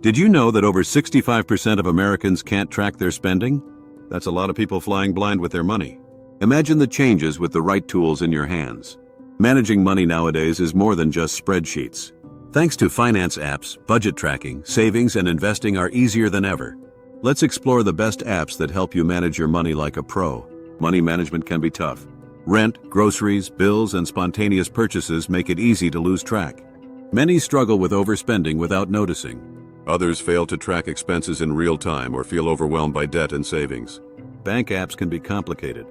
Did you know that over 65% of Americans can't track their spending? That's a lot of people flying blind with their money. Imagine the changes with the right tools in your hands. Managing money nowadays is more than just spreadsheets. Thanks to finance apps, budget tracking, savings, and investing are easier than ever. Let's explore the best apps that help you manage your money like a pro. Money management can be tough. Rent, groceries, bills, and spontaneous purchases make it easy to lose track. Many struggle with overspending without noticing. Others fail to track expenses in real time or feel overwhelmed by debt and savings. Bank apps can be complicated.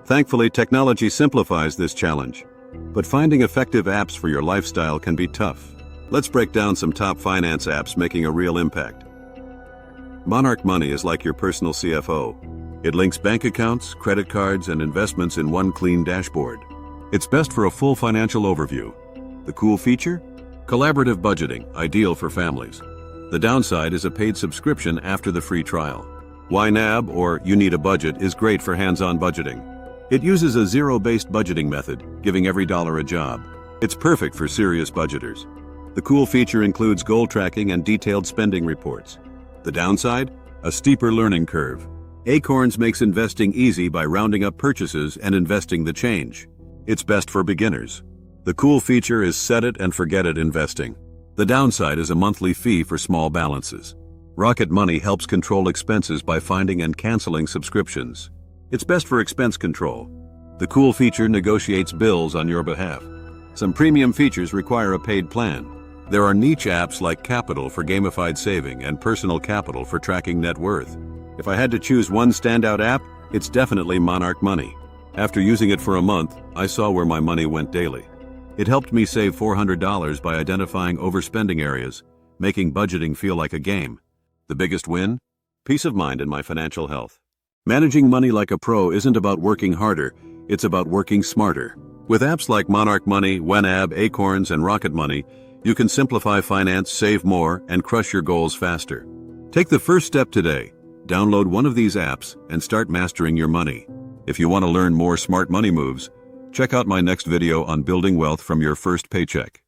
Thankfully, technology simplifies this challenge. But finding effective apps for your lifestyle can be tough. Let's break down some top finance apps making a real impact. Monarch Money is like your personal CFO. It links bank accounts, credit cards, and investments in one clean dashboard. It's best for a full financial overview. The cool feature? Collaborative budgeting, ideal for families. The downside is a paid subscription after the free trial. YNAB, or You Need a Budget, is great for hands-on budgeting. It uses a zero-based budgeting method, giving every dollar a job. It's perfect for serious budgeters. The cool feature includes goal tracking and detailed spending reports. The downside? A steeper learning curve. Acorns makes investing easy by rounding up purchases and investing the change. It's best for beginners. The cool feature is set it and forget it investing. The downside is a monthly fee for small balances. Rocket Money helps control expenses by finding and canceling subscriptions. It's best for expense control. The cool feature negotiates bills on your behalf. Some premium features require a paid plan. There are niche apps like Capital for gamified saving and Personal Capital for tracking net worth. If I had to choose one standout app, it's definitely Monarch Money. After using it for a month, I saw where my money went daily. It helped me save $400 by identifying overspending areas, making budgeting feel like a game. The biggest win? Peace of mind in my financial health. Managing money like a pro isn't about working harder, it's about working smarter. With apps like Monarch Money, YNAB, Acorns, and Rocket Money, you can simplify finance, save more, and crush your goals faster. Take the first step today. Download one of these apps and start mastering your money. If you want to learn more smart money moves, check out my next video on building wealth from your first paycheck.